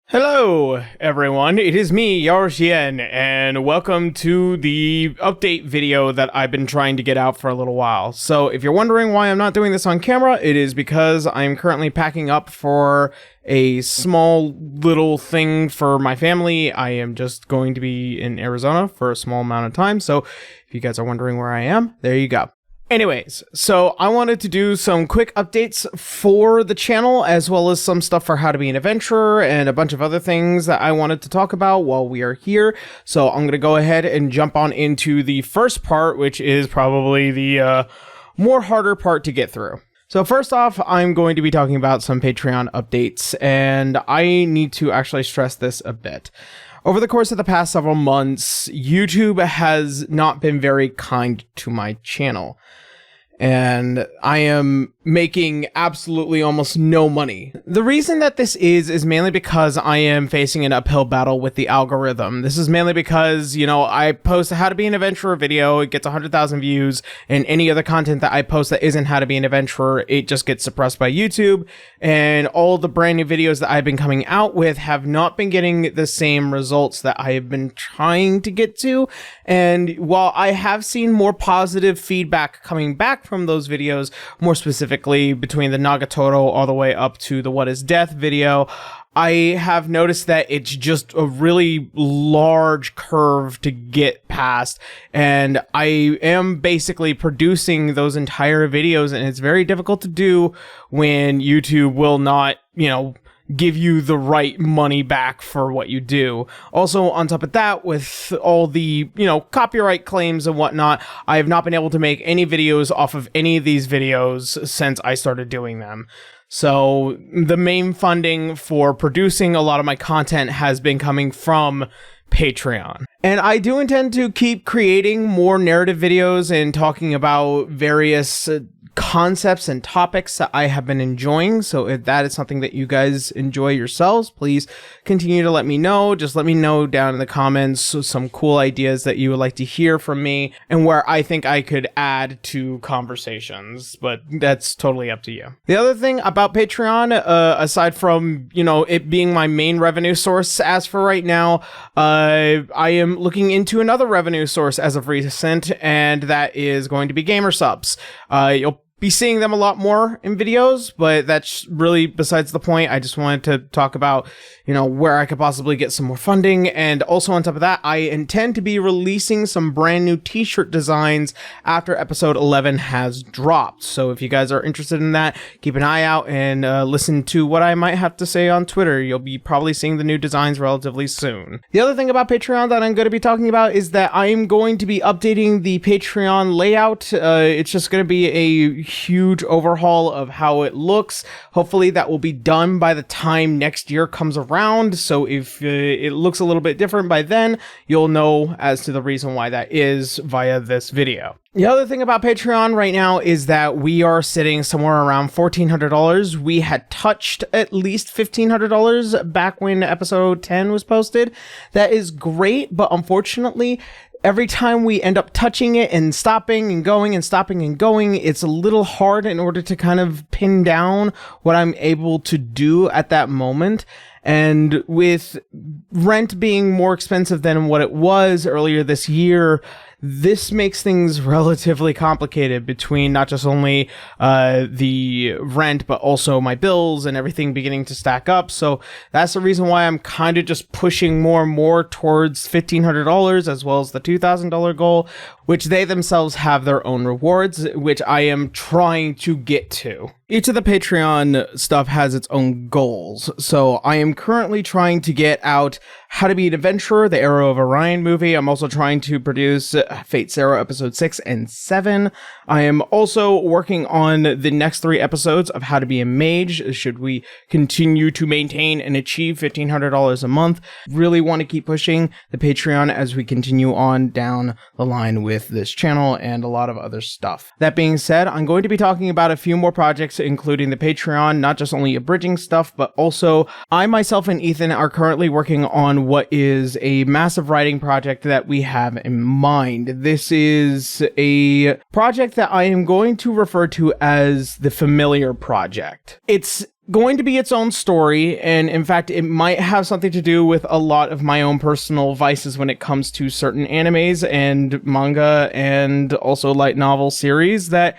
Hello, everyone. It is me, YaroShien, and welcome to the update video that I've been trying to get out for a little while. So if you're wondering why I'm not doing this on camera, it is because I'm currently packing up for a small little thing for my family. I am just going to be in Arizona for a small amount of time. So if you guys are wondering where I am, there you go. Anyways, so I wanted to do some quick updates for the channel, as well as some stuff for how to be an adventurer and a bunch of other things that I wanted to talk about while we are here. So I'm going to go ahead and jump on into the first part, which is probably the more harder part to get through. So first off, I'm going to be talking about some Patreon updates, and I need to actually stress this a bit. Over the course of the past several months, YouTube has not been very kind to my channel, and I am making absolutely almost no money. The reason that this is mainly because I am facing an uphill battle with the algorithm. This is mainly because, I post a how to be an adventurer video, it gets 100,000 views, and any other content that I post that isn't how to be an adventurer, it just gets suppressed by YouTube, and all the brand new videos that I've been coming out with have not been getting the same results that I have been trying to get to. And while I have seen more positive feedback coming back from those videos, more specifically between the Nagatoro all the way up to the What is Death video, I have noticed that it's just a really large curve to get past, and I am basically producing those entire videos, and it's very difficult to do when YouTube will not, give you the right money back for what you do. Also, on top of that, with all the, copyright claims and whatnot, I have not been able to make any videos off of any of these videos since I started doing them. So the main funding for producing a lot of my content has been coming from Patreon. And I do intend to keep creating more narrative videos and talking about various concepts and topics that I have been enjoying. So if that is something that you guys enjoy yourselves, please continue to let me know. Just let me know down in the comments some cool ideas that you would like to hear from me and where I think I could add to conversations, but that's totally up to you. The other thing about Patreon, aside from, it being my main revenue source as for right now, I am looking into another revenue source as of recent, and that is going to be gamer subs. You'll be seeing them a lot more in videos, but that's really besides the point. I just wanted to talk about, where I could possibly get some more funding. And also on top of that, I intend to be releasing some brand new t-shirt designs after episode 11 has dropped. So if you guys are interested in that, keep an eye out and listen to what I might have to say on Twitter. You'll be probably seeing the new designs relatively soon. The other thing about Patreon that I'm going to be talking about is that I am going to be updating the Patreon layout. It's just going to be a huge overhaul of how it looks. Hopefully that will be done by the time next year comes around. So if it looks a little bit different by then, you'll know as to the reason why that is via this video. The other thing about Patreon right now is that we are sitting somewhere around $1,400. We had touched at least $1,500 back when episode 10 was posted. That is great, but unfortunately, every time we end up touching it and stopping and going and stopping and going, it's a little hard in order to kind of pin down what I'm able to do at that moment. And with rent being more expensive than what it was earlier this year, this makes things relatively complicated between not just only the rent, but also my bills and everything beginning to stack up. So that's the reason why I'm kind of just pushing more and more towards $1,500 as well as the $2,000 goal, which they themselves have their own rewards, which I am trying to get to. Each of the Patreon stuff has its own goals. So I am currently trying to get out How to Be an Adventurer, the Arrow of Orion movie. I'm also trying to produce Fate Zero episode 6 and 7. I am also working on the next 3 episodes of How to Be a Mage, should we continue to maintain and achieve $1,500 a month. Really want to keep pushing the Patreon as we continue on down the line with this channel and a lot of other stuff. That being said, I'm going to be talking about a few more projects, including the Patreon, not just only abridging stuff, but also I myself and Ethan are currently working on what is a massive writing project that we have in mind. This is a project that I am going to refer to as the Familiar Project. It's going to be its own story, and in fact, it might have something to do with a lot of my own personal vices when it comes to certain animes and manga and also light novel series that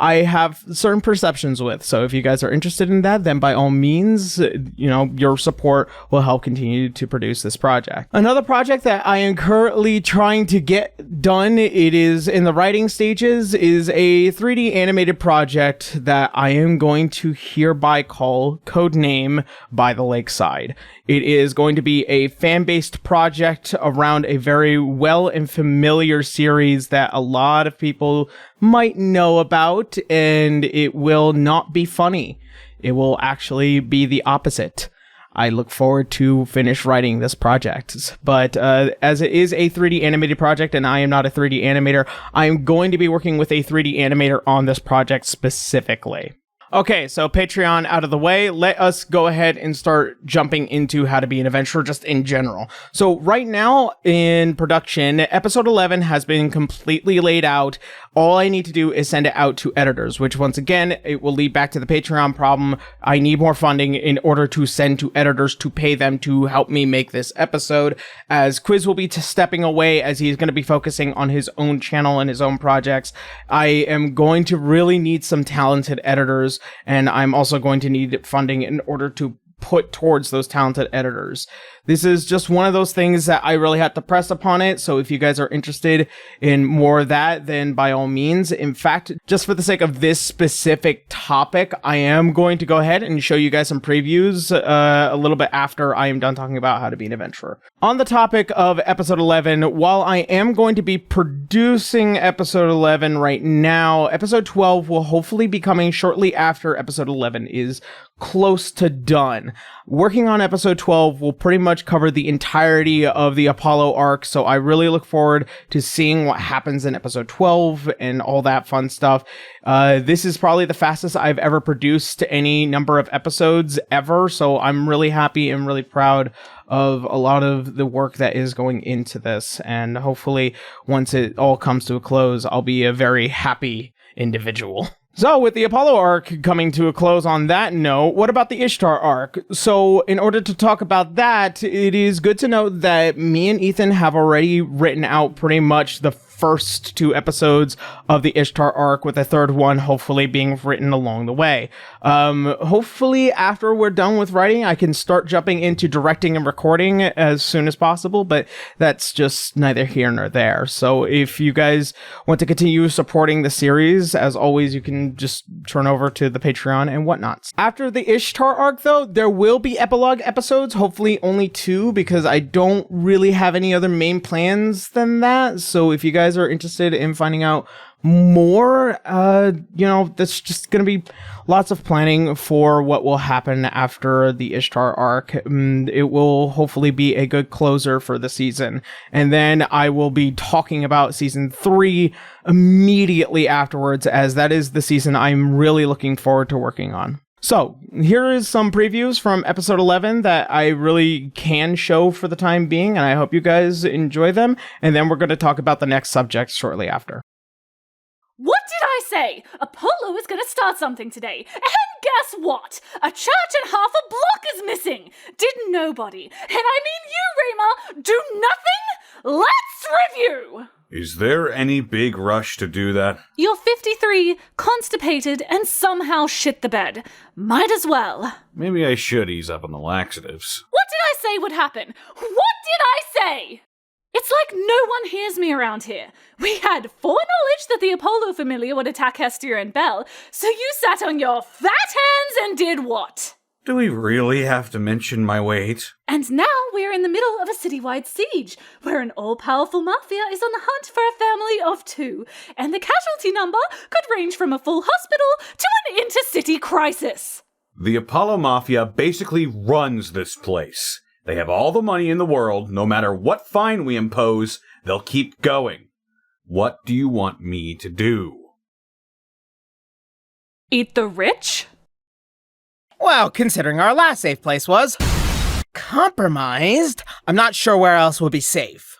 I have certain perceptions with. So if you guys are interested in that, then by all means, your support will help continue to produce this project. Another project that I am currently trying to get done, it is in the writing stages, is a 3D animated project that I am going to hereby call Codename By the Lakeside. It is going to be a fan-based project around a very well and familiar series that a lot of people might know about, and it will not be funny. It will actually be the opposite. I look forward to finish writing this project. But as it is a 3D animated project, and I am not a 3D animator, I'm going to be working with a 3D animator on this project specifically. Okay, so Patreon out of the way, let us go ahead and start jumping into How to Be an Adventurer just in general. So right now in production, episode 11 has been completely laid out. All I need to do is send it out to editors, which once again, it will lead back to the Patreon problem. I need more funding in order to send to editors to pay them to help me make this episode, as Quiz will be stepping away as he's going to be focusing on his own channel and his own projects. I am going to really need some talented editors, and I'm also going to need funding in order to put towards those talented editors. This is just one of those things that I really have to press upon it. So if you guys are interested in more of that, then by all means. In fact, just for the sake of this specific topic, I am going to go ahead and show you guys some previews a little bit after I am done talking about How to Be an Adventurer. On the topic of episode 11, while I am going to be producing episode 11 right now, episode 12 will hopefully be coming shortly after episode 11 is close to done. Working on episode 12 will pretty much cover the entirety of the Apollo arc, so I really look forward to seeing what happens in episode 12 and all that fun stuff. This is probably the fastest I've ever produced any number of episodes ever, so I'm really happy and really proud of a lot of the work that is going into this, and hopefully once it all comes to a close, I'll be a very happy individual. So, with the Apollo arc coming to a close on that note, what about the Ishtar arc? So, in order to talk about that, it is good to note that me and Ethan have already written out pretty much the first 2 episodes of the Ishtar arc, with a third one hopefully being written along the way. Hopefully after we're done with writing, I can start jumping into directing and recording as soon as possible, but that's just neither here nor there. So if you guys want to continue supporting the series, as always, you can just turn over to the Patreon and whatnot. After the Ishtar arc, though, there will be epilogue episodes, hopefully only 2, because I don't really have any other main plans than that. So if you guys are interested in finding out more, that's just going to be lots of planning for what will happen after the Ishtar arc. It will hopefully be a good closer for the season. And then I will be talking about season 3 immediately afterwards, as that is the season I'm really looking forward to working on. So, here is some previews from episode 11 that I really can show for the time being, and I hope you guys enjoy them, and then we're going to talk about the next subject shortly after. What did I say? Apollo is going to start something today, and guess what? A church and half a block is missing! Did nobody, and I mean you, Rayma, do nothing? Let's review! Is there any big rush to do that? You're 53, constipated, and somehow shit the bed. Might as well. Maybe I should ease up on the laxatives. What did I say would happen? What did I say? It's like no one hears me around here. We had foreknowledge that the Apollo familiar would attack Hestia and Belle, so you sat on your fat hands and did what? Do we really have to mention my weight? And now we're in the middle of a citywide siege, where an all-powerful mafia is on the hunt for a family of 2, and the casualty number could range from a full hospital to an intercity crisis. The Apollo Mafia basically runs this place. They have all the money in the world. No matter what fine we impose, they'll keep going. What do you want me to do? Eat the rich? Well, considering our last safe place was compromised, I'm not sure where else would be safe.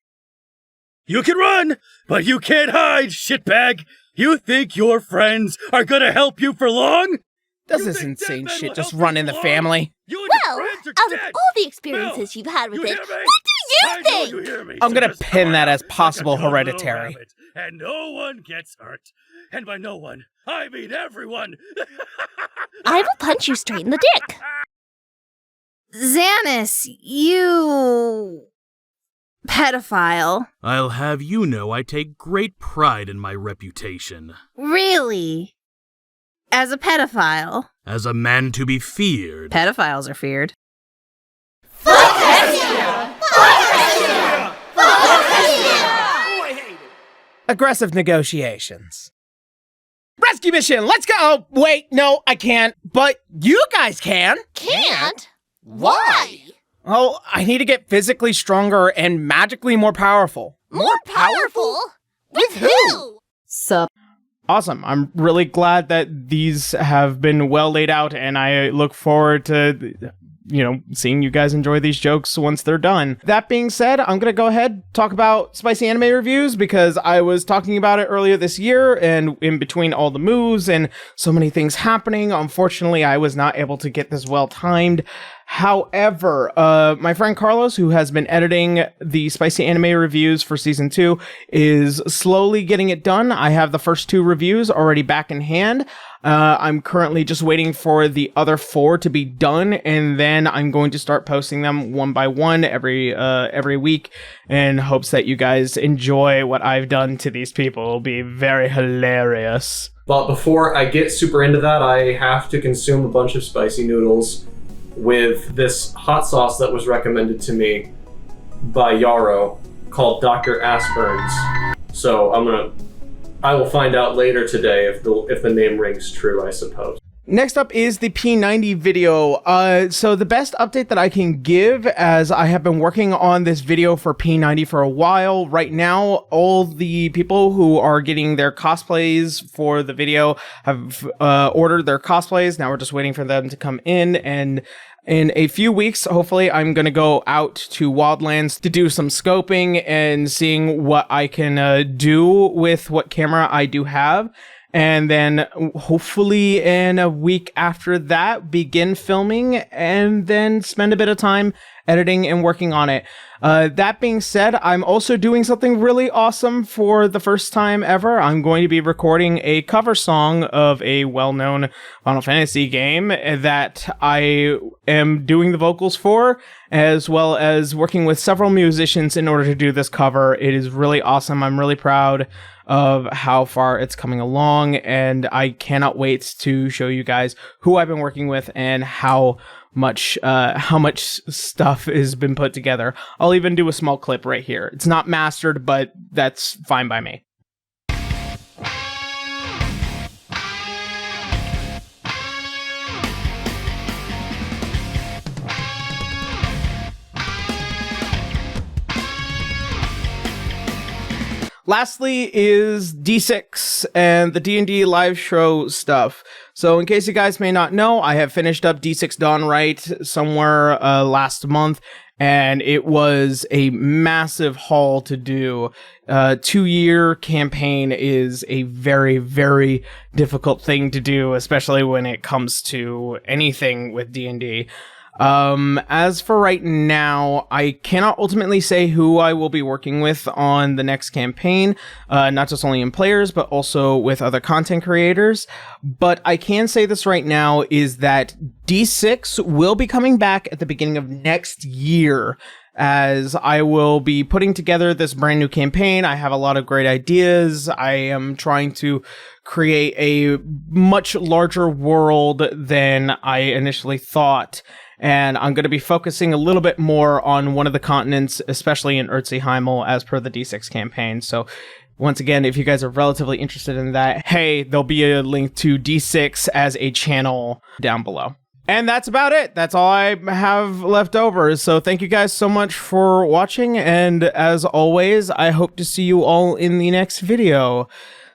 You can run, but you can't hide, shitbag! You think your friends are gonna help you for long? Does You this think insane dead men shit will just help run in the people family? You and your Well, friends are out of dead. all the experiences you've had with You it, hear me? what do I you know think? you hear me, I'm so gonna just pin come that on as out possible like a good little hereditary. rabbit, and no one gets hurt. And by no one, I mean everyone. I will punch you straight in the dick. Xanis, you... pedophile. I'll have you know I take great pride in my reputation. Really? As a pedophile? As a man to be feared. Pedophiles are feared. Aggressive negotiations. Rescue mission, let's go! Oh, wait, no, I can't. But you guys can. Can't? Why? Oh, I need to get physically stronger and magically more powerful. More powerful? With who? Sup? Awesome. I'm really glad that these have been well laid out, and I look forward to, seeing you guys enjoy these jokes once they're done. That being said, I'm going to go ahead talk about spicy anime reviews because I was talking about it earlier this year, and in between all the moves and so many things happening, unfortunately, I was not able to get this well timed. However, my friend Carlos, who has been editing the spicy anime reviews for season 2, is slowly getting it done. I have the first 2 reviews already back in hand. I'm currently just waiting for the other 4 to be done, and then I'm going to start posting them one by one every week in hopes that you guys enjoy what I've done to these people. It'll be very hilarious. But before I get super into that, I have to consume a bunch of spicy noodles with this hot sauce that was recommended to me by Yaro called Dr. Aspern's. So I will find out later today if the name rings true, I suppose. Next up is the P90 video. So the best update that I can give, as I have been working on this video for P90 for a while. Right now, all the people who are getting their cosplays for the video have ordered their cosplays. Now we're just waiting for them to come in, and in a few weeks, hopefully, I'm going to go out to Wildlands to do some scoping and seeing what I can do with what camera I do have. And then hopefully in a week after that, begin filming and then spend a bit of time editing and working on it. That being said, I'm also doing something really awesome for the first time ever. I'm going to be recording a cover song of a well-known Final Fantasy game that I am doing the vocals for, as well as working with several musicians in order to do this cover. It is really awesome. I'm really proud of how far it's coming along, and I cannot wait to show you guys who I've been working with and how much stuff has been put together. I'll even do a small clip right here. It's not mastered, but that's fine by me. Lastly is D6 and the D&D live show stuff. So in case you guys may not know, I have finished up D6 Dawn Right somewhere last month, and it was a massive haul to do. 2-year campaign is a very, very difficult thing to do, especially when it comes to anything with D&D. As for right now, I cannot ultimately say who I will be working with on the next campaign, not just only in players, but also with other content creators. But I can say this right now is that D6 will be coming back at the beginning of next year, as I will be putting together this brand new campaign. I have a lot of great ideas. I am trying to create a much larger world than I initially thought. And I'm going to be focusing a little bit more on one of the continents, especially in Urtzi-Heimel, as per the D6 campaign. So once again, if you guys are relatively interested in that, hey, there'll be a link to D6 as a channel down below. And that's about it. That's all I have left over. So thank you guys so much for watching. And as always, I hope to see you all in the next video.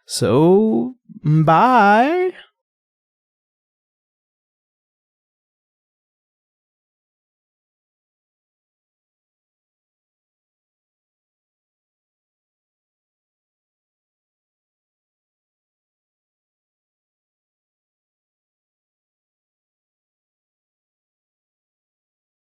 So, bye.